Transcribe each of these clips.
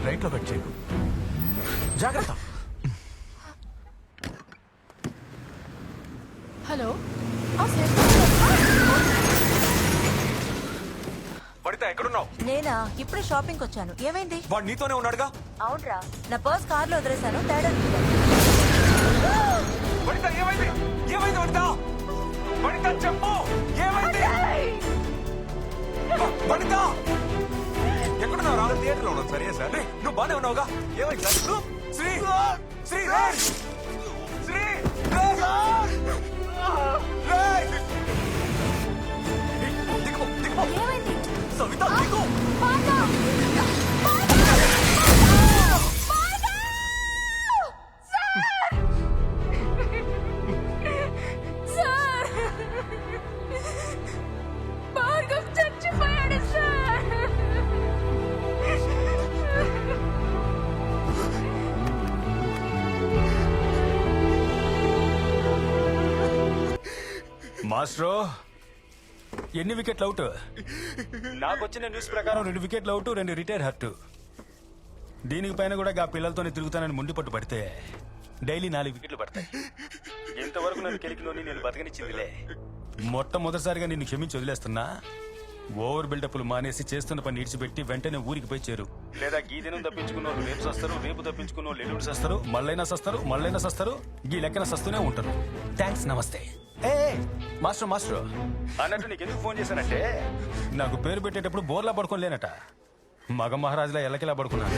Right లో cut చేయకు. జాగ్రత్త. హలో వనిత ఎక్కడున్నావు? నేనా ఇప్పుడే షాపింగ్ వచ్చాను. ఏమైంది? వాడు నీతోనే ఉన్నాడుగా. అవునరా, నా పర్స్ కార్ లో వదిలేశాను. తేడా వనిత ఏమైంది? ఏమైంది వనిత? వనిత చెప్పు, ఏమైంది? వనిత ఎక్కడున్నావు? రాగా థియేటర్ లో ఉన్నావు. సరే సార్, నువ్వు బానే ఉన్నావుగా? ఏమైంది సార్? శ్రీ శ్రీ శ్రీ దిగు దిగు. ఏమైంది? సవిత దిగు. మాస్ట్రో, ఎన్ని వికెట్లు అవుట్? నాకు వచ్చిన న్యూస్ ప్రకారం 2 వికెట్లు అవుట్, 2 రిటైర్ హర్ట్. దీనికి పైన కూడా ఆ పిల్లలతోనే తిరుగుతానని ముండిపట్టు పడితే డైలీ 4 వికెట్లు పడతాయి. ఇంతవరకు నన్ను కెలికిలోని నేను బతకనిచ్చిందిలే. మొట్టమొదటిసారిగా నిన్ను క్షమించి వదిలేస్తున్నా. ఓవర్ బిల్డప్లు మానేసి చేస్తున్న పని ఇడిచిపెట్టి వెంటనే ఊరికి పోయి చేరు. లేదా గీ దినం తప్పించుకున్నోళ్ళు రేపు సస్తారు, రేపు తప్పించుకున్నోళ్ళు ఎల్లుండి సస్తారు, మళ్ళైనా సస్తారు, మళ్ళైనా సస్తారు, గీ లెక్కన సస్తూనే ఉంటారు. థ్యాంక్స్, నమస్తే. ఏ మాస్టర్ మాస్టర్ అన్నట్టు నీకు ఎందుకు ఫోన్ చేశానంటే, నాకు పేరు పెట్టేటప్పుడు బోర్లా పడుకొని లేనట, మగ మహారాజులా ఎల్లకిలా పడుకున్నాను.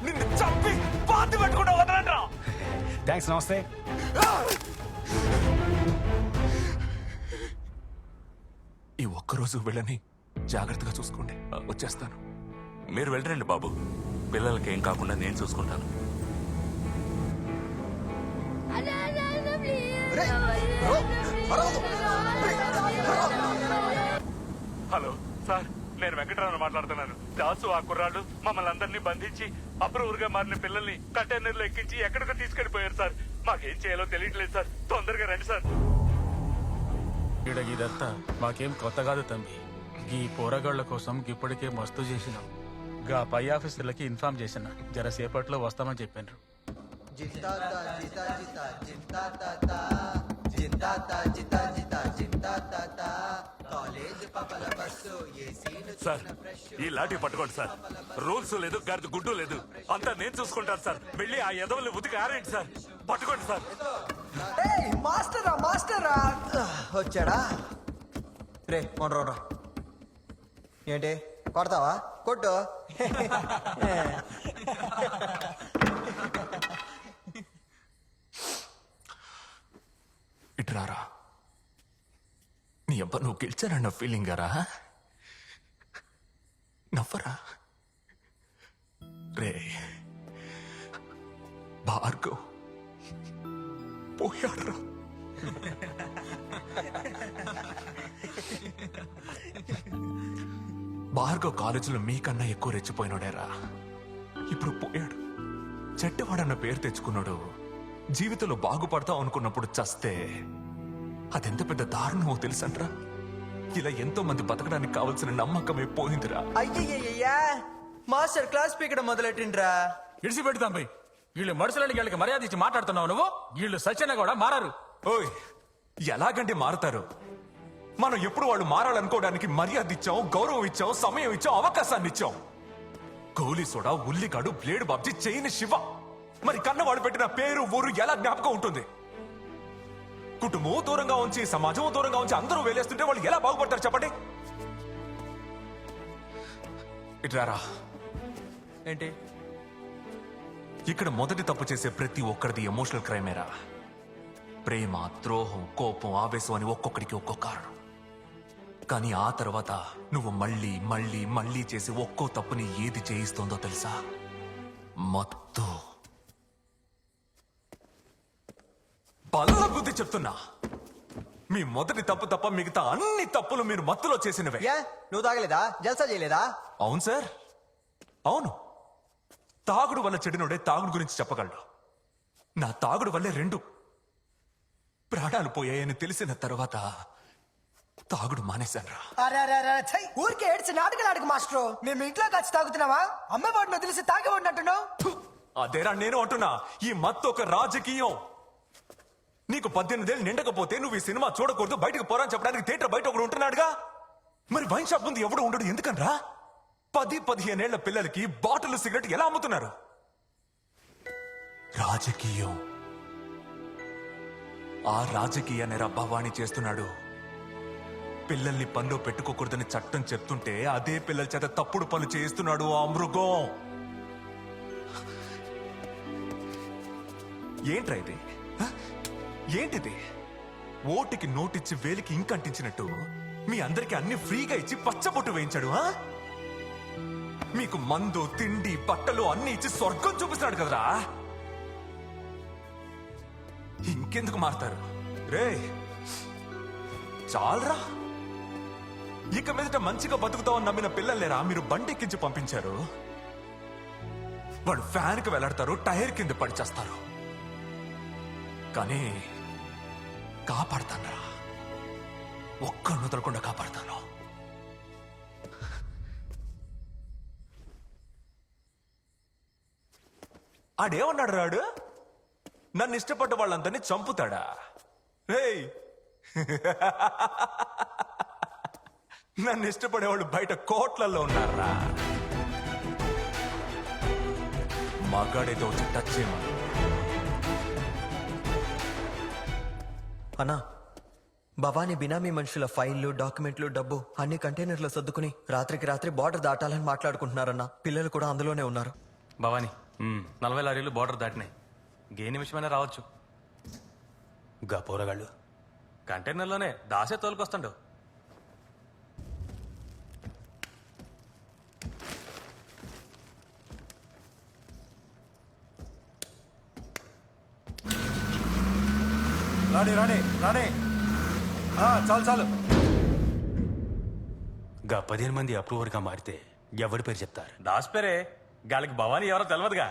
నిన్ను చంపి పాతి పెట్టుకుంటా వదలంట్రా. థ్యాంక్స్, నమస్తే. ఈ ఒక్కరోజు వెళ్ళని జాగ్రత్తగా చూసుకోండి. వచ్చేస్తాను. మీరు వెళ్ళరండి బాబు, పిల్లలకి ఏం కాకుండా నేను చూసుకుంటాను. హలో సార్, నేను వెంకటరావు మాట్లాడుతున్నాను. దాసు ఆ కుర్రాళ్ళు మమ్మల్ని అందరినీ బంధించి అప్రూవర్గా మారిన పిల్లల్ని కంటైనర్లో ఎక్కించి ఎక్కడికో తీసుకెళ్లిపోయారు సార్. మాకేం చేయాలో తెలియట్లేదు సార్. తొందరగా రండి సార్. ఇదంతా మాకేం కొత్త కాదు తంబి. ఈ పోరగాళ్ల కోసం ఇప్పటికే మస్తు చేసినాం. గా పై ఆఫీసర్లకి ఇన్ఫార్మ్ చేసిన, జరసేపట్లో వస్తామని చెప్పారు. సార్, ఈ లాఠీ పట్టుకోండి సార్. రూల్స్ లేదు, గర్దు గుడ్డు లేదు, అంతా నేను చూసుకుంటాను సార్. వెళ్ళి ఆ ఎదవల్ని ఉతికి ఆరేంటి సార్. పట్టుకోండి సార్. మాస్టరా మాస్టరా వచ్చాడా? రే మొన్న ఏంటి కొడతావా? కొట్టు. ఇట్రారా. నీ అబ్బా నువ్వు గెలిచారన్న ఫీలింగ్ గారా? నవ్వరా రే. భార్గవ్ పోయాడరా. భార్గవ్ కాలేజీలో మీకన్నా ఎక్కువ రెచ్చిపోయినాడేరా. ఇప్పుడు పోయాడు. చెడ్డవాడన్న పేరు తెచ్చుకున్నాడు. జీవితంలో బాగుపడతావు అనుకున్నప్పుడు చస్తే అదెంత పెద్ద దారుణమో తెలుసంట్రా. ఇలా ఎంతో మంది బతకడానికి కావాల్సిన నమ్మకమే పోయిందిరా. అయ్యయ్యా, మాస్టర్ క్లాస్ పీకడం మొదలెట్టిండ్రా. ఇడిసిపెడతాం పోయి. వీళ్ళు మనుషులని వీళ్ళకి మర్యాద ఇచ్చి మాట్లాడుతున్నావు నువ్వు. వీళ్ళు సత్యన కూడా మారారు. ఓయ్, ఎలాగంటే మారుతారు? మనం ఎప్పుడు వాళ్ళు మారాలనుకోవడానికి మర్యాద ఇచ్చాం, గౌరవం ఇచ్చాం, సమయం ఇచ్చాం, అవకాశాన్ని ఇచ్చాం. గోలీ సోడా, ఉల్లిగాడు, బ్లేడ్ బాబ్జీ, చైన్ శివ. మరి కన్నవాడు పెట్టిన పేరు ఊరు ఎలా జ్ఞాపకం ఉంటుంది? కుటుంబం దూరంగా ఉంచి, సమాజం దూరంగా ఉంచి అందరూ వేలేస్తుంటే వాళ్ళు ఎలా బాగుపడతారు చెప్పండి? ఇట్రారా. ఏంటి ఇక్కడ మొదటి తప్పు చేసే ప్రతి ఒక్కరిది ఎమోషనల్ క్రైమేరా. ప్రేమ, ద్రోహం, కోపం, ఆవేశం అని ఒక్కొక్కడికి ఒక్కో కారణం. కానీ ఆ తర్వాత నువ్వు మళ్ళీ మళ్ళీ మళ్ళీ చేసి ఒక్కో తప్పుని ఏది చేయిస్తోందో తెలుసా? మత్తు. బల్ల బుద్ధి చెప్తున్నా. మీ మొదటి తప్పు తప్ప మిగతా అన్ని తప్పులు మీరు మత్తులో చేసినవే. నువ్వు తాగలేదా? జల్సా చేయలేదా? అవును సార్, అవును. తాగుడు వల్ల చెడినోడే తాగుడు గురించి చెప్పగలడు. నా తాగుడు వల్లే 2 ప్రాణాలు పోయాయని తెలిసిన తర్వాత తాగుడు మానేశానురా. అరే అరే అరే ఛై, ఊరికే ఏడ్చి నాటకాలు ఆడకు మాస్టర్. మేము ఇంట్లో కలిసి తాగుతున్నావా? అమ్మ వాడిని తెలిసి తాగేవాడిని అంటున్నావు. అదేరా నేను అంటున్నా, ఈ మత్తు ఒక రాజకీయం. నీకు 18 ఏళ్ళు నిండకపోతే నువ్వు ఈ సినిమా చూడకూడదు, బయటకు పోరాని చెప్పడానికి థియేటర్ బయట ఒకడు ఉంటున్నాడుగా. మరి వైన్ షాప్ ముందు ఎవడు ఉండడు ఎందుకనరా? 10-15 ఏళ్ల పిల్లలకి బాటిల్ సిగరెట్ ఎలా అమ్ముతున్నారు? రాజకీయం. ఆ రాజకీయాన్ని రా భవానీ చేస్తున్నాడు. పిల్లల్ని పనిలో పెట్టుకోకూడదని చట్టం చెప్తుంటే అదే పిల్లల చేత తప్పుడు పనులు చేయిస్తున్నాడు ఆ మృగం. ఏంట్రా ఇది? హ? ఏంటిది? ఓటికి నోటిచ్చి వేలికి ఇంకంటించినట్టు మీ అందరికి అన్ని ఫ్రీగా ఇచ్చి పచ్చబొట్టు వేయించాడు. ఆ? మీకు మందు, తిండి, బట్టలు అన్ని ఇచ్చి స్వర్గం చూపిస్తున్నాడు కదరా. ఇంకెందుకు మారుతారు రే? చాలరా. ఇక మీదట మంచిగా బతుకుతామని నమ్మిన పిల్లలేరా మీరు బండెక్కించి పంపించారు. వాళ్ళు ఫ్యాన్ కి వెళ్లాడతారు, టైర్ కింద పడిచేస్తారు. కానీ కాపాడతానరా, ఒక్కడిని వదలకుండా కాపాడతాను. ఆడేమన్నాడు రాడు? నన్ను ఇష్టపడ్డ వాళ్ళందరినీ చంపుతాడా? రేయ్, నన్ను ఇష్టపడేవాళ్ళు బయట కోట్లలో ఉన్నారా? మగాడేదో వచ్చి టచ్ చేయమని. అన్నా, భవానీ బినామీ మనుషుల ఫైళ్లు, డాక్యుమెంట్లు, డబ్బు అన్ని కంటైనర్లో సర్దుకుని రాత్రికి రాత్రి బార్డర్ దాటాలని మాట్లాడుకుంటున్నారన్నా. పిల్లలు కూడా అందులోనే ఉన్నారు. భవానీ 40 లారీలు బోర్డర్ దాటినాయి. ఏ నిమిషమైనా రావచ్చు. గా పోరగాళ్ళు కంటైనర్లోనే దాసే తోలుకొస్తాడు. రాణి రాణి రాణి చాలు చాలు. గా 15 మంది అప్రూవర్ గా మారితే ఎవరి పేరు చెప్తారు? దాస్ పేరే, గాలికి భవానీ ఎవరో తెలియదుగా.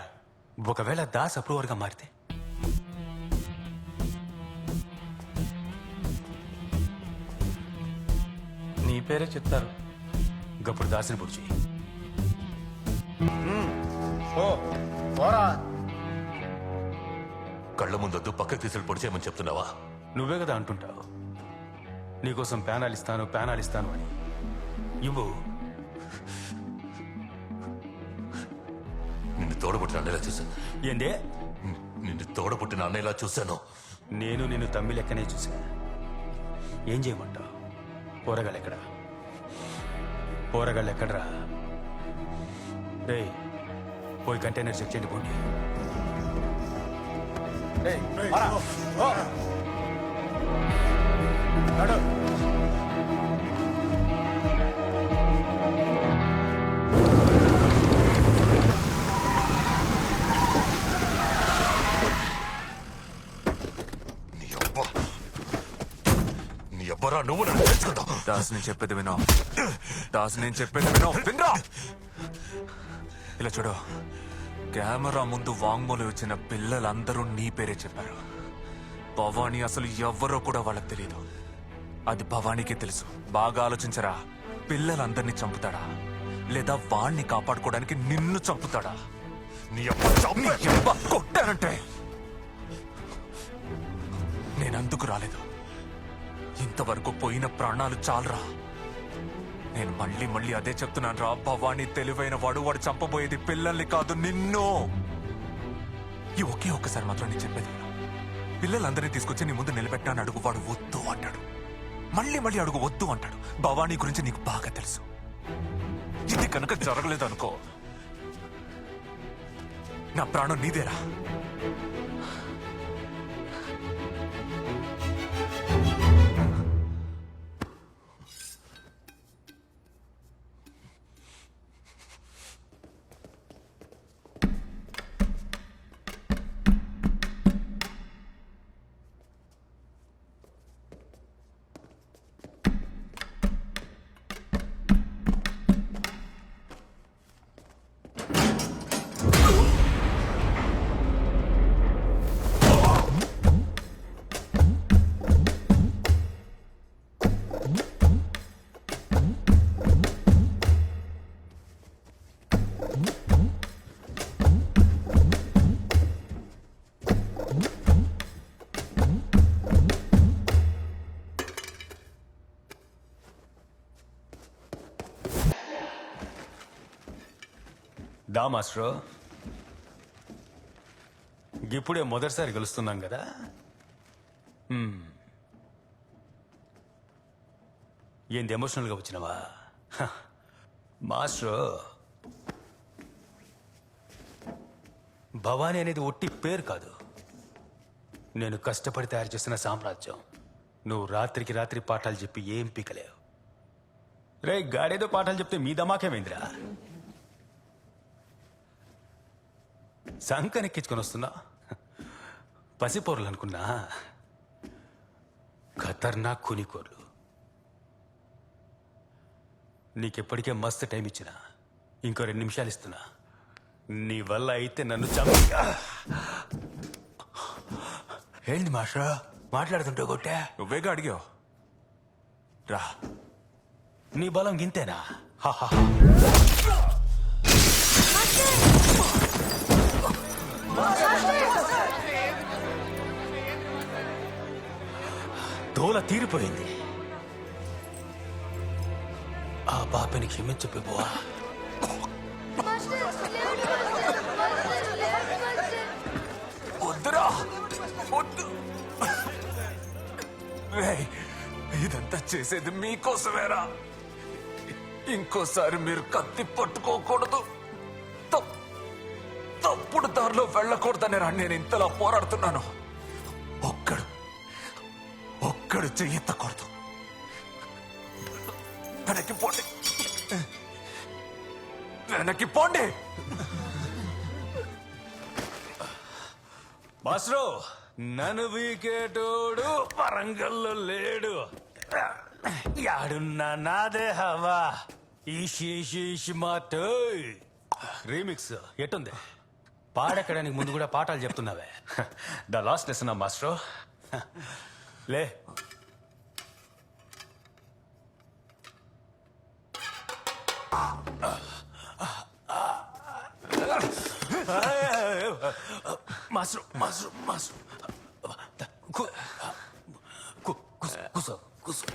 ఒకవేళ దాస్ అప్రూవర్ గా మారితే నీ పేరే చెప్తారు. గప్పుడు దాసిని పొడిచి కళ్ళ ముందొద్దు, పక్కకు తీసులు పొడిచేయమని చెప్తున్నావా? నువ్వే కదా అంటుంటావు నీకోసం ప్యానాలు ఇస్తాను అని. ఇవ్వు. నిన్ను తోడబుట్టిన అన్నయ్యలా చూశాను. ఏందే? నిన్ను తోడబుట్టిన అన్నయ్యలా చూశాను. నేను నిన్ను తమ్మి లెక్కనే చూసా. ఏం చేయమంటావు? పోరగాళ్ళు ఎక్కడరా? రే, పోయి కంటైనర్ చెక్ చేయండి పోండి. నీ అబ్బరా నువ్వు నన్ను తెచ్చుకుంటావు. దాస్ నేను చెప్పేది వినో. వినరా? ఇలా చూడు, కెమెరా ముందు వాంగ్మూలం ఇచ్చిన పిల్లలందరూ నీ పేరే చెప్పారు. భవానీ అసలు ఎవ్వరో కూడా వాళ్ళకి తెలియదు. అది భవానీకి తెలుసు. బాగా ఆలోచించరా. పిల్లలందరినీ చంపుతాడా లేదా వాణ్ణి కాపాడుకోవడానికి నిన్ను చంపుతాడా? నీ అబ్బ కొట్టానంటే నేనందుకు రాలేదు. ఇంతవరకు పోయిన ప్రాణాలు చాలరా. నేను మళ్ళీ అదే చెప్తున్నాను రా. భవానీ తెలివైన వాడు చంపబోయేది పిల్లల్ని కాదు, నిన్ను. ఈ ఒక్కసారి మాత్రం నేను చెప్పేది విను. పిల్లలందరినీ తీసుకొచ్చి నీ ముందు నిలబెట్టాను అడుగు, వాడు వద్దు అంటాడు. మళ్ళీ అడుగు వద్దు అంటాడు. భవానీ గురించి నీకు బాగా తెలుసు. ఇది కనుక జరగలేదు అనుకో, నా ప్రాణం నీదేరా. దా మాస్టర్, ఇప్పుడే మొదటిసారి కలుస్తున్నాం కదా. ఏంది ఎమోషనల్గా వచ్చినావా? మాస్టర్, భవానీ అనేది ఒట్టి పేరు కాదు, నేను కష్టపడి తయారు చేసిన సామ్రాజ్యం. నువ్వు రాత్రికి రాత్రి పాఠాలు చెప్పి ఏం పీకలేవు. రే గాడేదో పాఠాలు చెప్తే మీ దమాకేమైందిరా? సంకనెక్కించుకొని వస్తున్నా. పసిపోర్లు అనుకున్నా, ఖతర్నాక్ కూనికోర్లు. నీకెప్పటికే మస్తు టైం ఇచ్చినా, ఇంకో 2 నిమిషాలు ఇస్తున్నా. నీ వల్ల అయితే నన్ను ఏంటి మాస్టర్ మాట్లాడుతుంటే కొట్టే? నువ్వేగా అడిగావు. రా. నీ బలం గింతేనా? తోల తీరిపోయింది. ఆ పాపని క్షమించు ప్రభువా. వద్దురా, వద్దు. రేయ్, ఇదంతా చేసేది మీకోసమేరా. ఇంకోసారి మీరు కత్తి పట్టుకోకూడదు, తప్పుడు దారిలో వెళ్ళకూడదని నేను ఇంతలా పోరాడుతున్నాను. ఒక్కడు చెయ్యెత్తకూడదు. వెనక్కి పోండి, వెనక్కి పోండి. మాస్టరు, నన్ను వీకేటోడు వరంగల్లో లేడు. యాడున్నా నాదే హవా. ఈషి మాట. రీమిక్స్ ఎట్టుంది? పాడెక్కడానికి ముందు కూడా పాఠాలు చెప్తున్నావే. The last lesson master. లే. మాస్టర్ మాస్టర్ మాస్టర్ కూసో కూసో.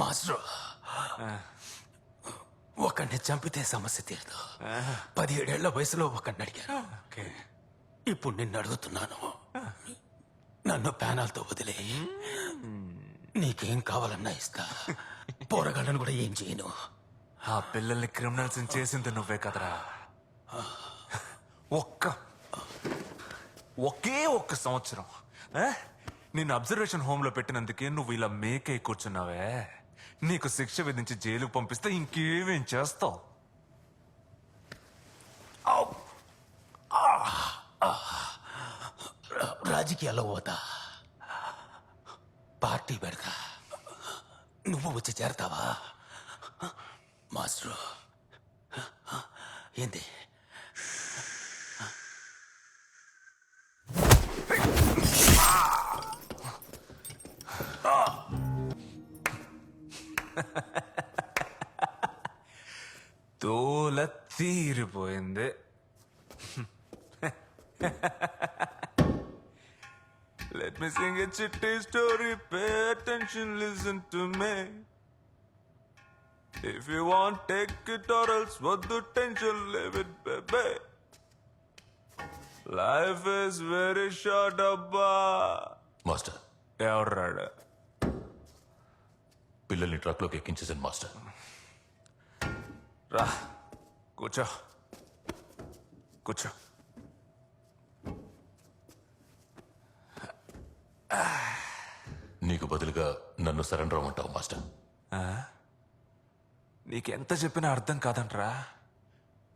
మాస్టర్, ఒకడిని చంపితే సమస్య తీరదు. 17 ఏళ్ల వయసులో ఒకడిని అడిగాను. ఇప్పుడు నిన్ను అడుగుతున్నాను, నన్ను ప్యానాలతో వదిలే. నీకేం కావాలన్నా ఇస్తా. పోరగాళ్ళను కూడా ఏం చేయను. ఆ పిల్లల్ని క్రిమినల్స్ చేసింది నువ్వే కదరా. ఒకే ఒక్క సంవత్సరం నిన్ను అబ్జర్వేషన్ హోమ్ లో పెట్టినందుకే నువ్వు ఇలా మేకై కూర్చున్నావే. నీకు శిక్ష విధించి జైలుకు పంపిస్తే ఇంకేమేం చేస్తావు? రాజకీయాల్లో పోతా, పార్టీ పెడతా. నువ్వు వచ్చి చేరతావా? మాస్టరు ఏంది? తోల తీరిపోయింది. Let me sing a chitty story, pay attention, listen to me. If you want, take it or else what the tension, live it, baby. Life is very short, abba. Master, ఎవర్రాడు? పిల్లల్ని truck లోకి ఎక్కించేసాను master. రా, కూర్చో కూర్చో. నీకు బదులుగా నన్ను surrender అవ్వమంటావు master? నీకెంత చెప్పినా అర్థం కాదంట్రా.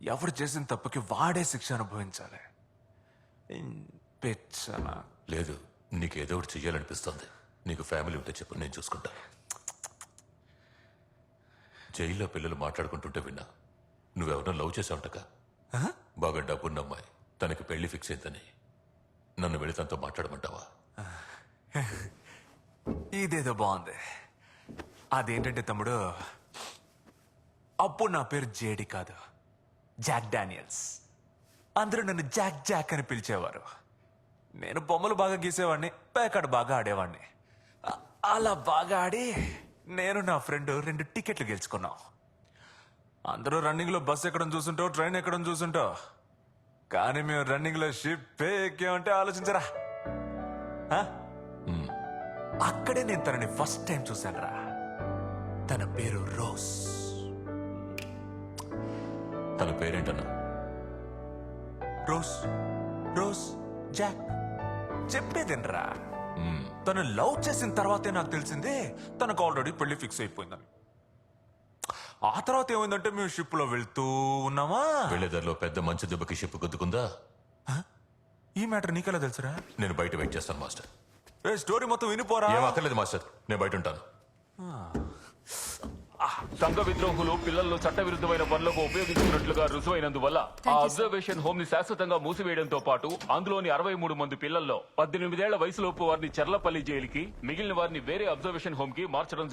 ఎవరు చేసిన తప్పుకి వాడే శిక్ష అనుభవించాలి. పెచ్చనా? లేదు, నీకు ఏదో ఒకటి చెయ్యాలనిపిస్తుంది. నీకు ఫ్యామిలీ ఉంటే చెప్పు, నేను చూసుకుంటా. జైల్లో పిల్లలు మాట్లాడుకుంటుంటే విన్నా, నువ్వెవరో లవ్ చేసావుంటగా. బాగా డబ్బున్న అమ్మాయి, తనకి పెళ్లి ఫిక్స్ అయిందని. నన్ను వెళ్ళి తనతో మాట్లాడమంటావా? ఇదేదో బాగుంది. అదేంటంటే తమ్ముడు, అప్పుడు నా పేరు జేడి కాదు, జాక్ డానియల్స్. అందరూ నన్ను జాక్ జాక్ అని పిలిచేవారు. నేను బొమ్మలు బాగా గీసేవాడిని, పేకాడు బాగా ఆడేవాడిని. అలా బాగా ఆడి నేను నా ఫ్రెండ్ 2 టికెట్లు గెలుచుకున్నాం. అందరూ రన్నింగ్ లో బస్ ఎక్కడం చూసుంటావు, ట్రైన్ ఎక్కడం చూసుంటావు, కానీ మేము రన్నింగ్ లో షిప్ ఎక్కామంటే ఆలోచించరా. ఆ? అక్కడే నేను తనని ఫస్ట్ టైం చూశాను రా. తన పేరు రోజ్. తన పేరేంటన్నా? Rose Rose Jack. చెప్పేదేనరా, తను లవ్ చేసిన తర్వాతే నాకు తెలిసిందే తనకు ఆల్రెడీ పెళ్లి ఫిక్స్ అయిపోయిందని. ఆ తర్వాత ఏమైందంటే మేము షిప్ లో వెళ్తూ ఉన్నామా, వెళ్లేదారిలో పెద్ద మంచి దెబ్బకి షిప్ గుద్దుకుందా. ఈ మ్యాటర్ నీకెలా తెలుసురా? నేను బయట వెయిట్ చేస్తాను మాస్టర్. స్టోరీ మొత్తం వినిపోరా. ఏం అక్కర్లేదు మాస్టర్, నేను బయట ఉంటాను. సంఘ విద్రోహులు పిల్లలను చట్టవిరుద్ధమైన పనులకు ఉపయోగించుకున్నట్లుగా రుజువైనందువల్ల ఆ అబ్జర్వేషన్ హోమ్ ని శాశ్వతంగా మూసివేయడంతో పాటు అందులోని 63 మంది పిల్లల్లో 18 ఏళ్ల వయసులోపు వారిని చెర్లపల్లి జైలుకి, మిగిలిన వారిని వేరే అబ్జర్వేషన్ హోమ్ కి మార్చడం